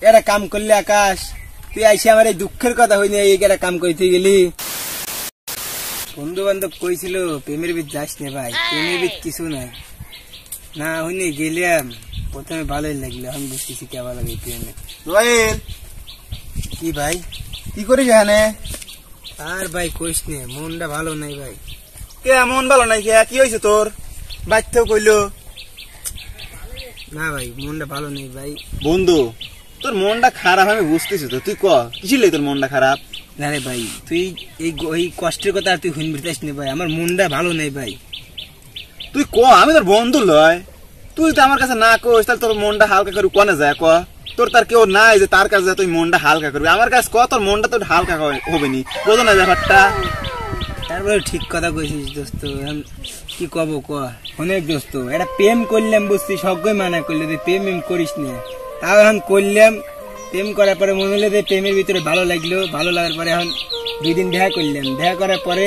এরা কাম করলে আকাশ তুই আইসে আমার এই দুঃখের কথা হইনি এরা কাম করতে গেলি। বন্ধু বান্ধব কইছিল প্রেমের বিদ যাস নে ভাই, প্রেমের বিদ কিছু নাই না হইনি গেলাম। প্রথমে ভালোই লাগলো, এখন বুঝতেছি কে ভালো লাগে প্রেমে। কি ভাই কি করিস এখানে? আর ভাই কইস নে, মনটা ভালো নাই ভাই। কে মন ভালো নাই কে? কি হয়েছে তোর? বাচ্চাও কইলো না ভাই মনটা ভালো নেই ভাই। বন্ধু তোর মনটা খারাপ আমি বুঝতেছি তো, তুই ক কিছিল তোর মনটা খারাপ? না রে ভাই তুই এই কষ্টের কথা আর তুই শুনবিস নি ভাই, আমার মনটা ভালো নেই ভাই। তুই ক, আমি তোর বন্ধু লয়, তুই তো আমার কাছে না কইস তাহলে তোর মনটা হালকা করবি কোনে যায় ক? তোর তার কেউ নাই যে তার কাছে তুই মনটা হালকা করবি, আমার কাছে ক তোর মনটা তোর হালকা হবে নি, বোঝো না ব্যাপারটা? তারপরে ঠিক কথা কইছিস দোস্ত, কি কব ক? অনেক দোস্ত এটা প্রেম করলাম বুঝছি, সবই মানা করলে যে প্রেম করিস না, তাও এখন করলাম। প্রেম করার পরে মনে হলো যে প্রেমের ভিতরে ভালো লাগলো, ভালো লাগার পরে এখন 2 দিন দেখা করলাম। দেখা করার পরে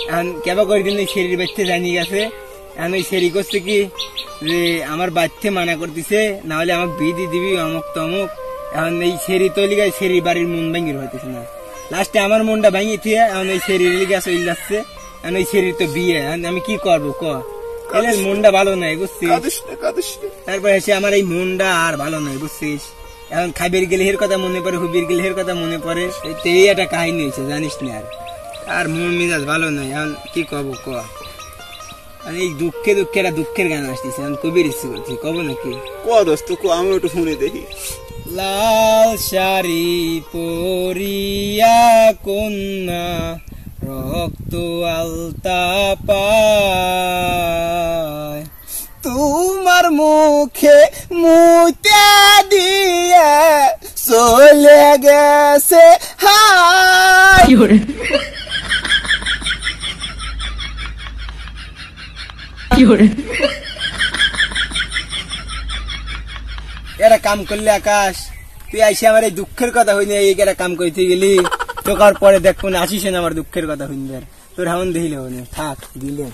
এখন কেবা করে দিন ওই শরীর বাচ্চা জানিয়ে গেছে। এখন ওই শরীর করছে কি যে আমার বাচ্চা মানা করতেছে, না হলে আমাকে বিয়ে দিবি অমুক তমুক। এখন এই সেরি তৈরি গায়ে সেরি বাড়ির মন ভাঙির হইতেছে না, লাস্টে আমার মনটা ভাঙি থিয়ে এখন ওই শরীর লিগে চলে যাচ্ছে। এখন ওই শরীর তো বিয়ে, আমি কি করবো ক? মনটা ভালো নাই বুঝছিস। তারপরে এসে আমার এই মনটা আর ভালো নাই বুঝছিস। এখন খাবির গেলে এর কথা মনে পড়ে, হুবির গেলে এর কথা মনে পড়ে, এই একটা কাহিনী হয়েছে জানিস না। আর মন মেজাজ ভালো নাই, এখন কি কব ক? এই দুঃখে দুঃখে একটা দুঃখের গান আসতেছে, আমি কবির ইচ্ছে করছি, কব নাকি? ক দোস্ত ক, আমি একটু শুনে দেখি। লাল শাড়ি পরিয়া কন্যা রক্ত আলতা পায়, তোমার মুখে মুতে দিয়ে চলে গেছে হায়। এরা কাম করলে আকাশ তুই আইসে আমার এই দুঃখের কথা হইনি এরা কাম করতে গেলি। তোকার পরে দেখ আসিস না আমার দুঃখের কথা হইনি, তোর হাউন দিলে থাক দিলে।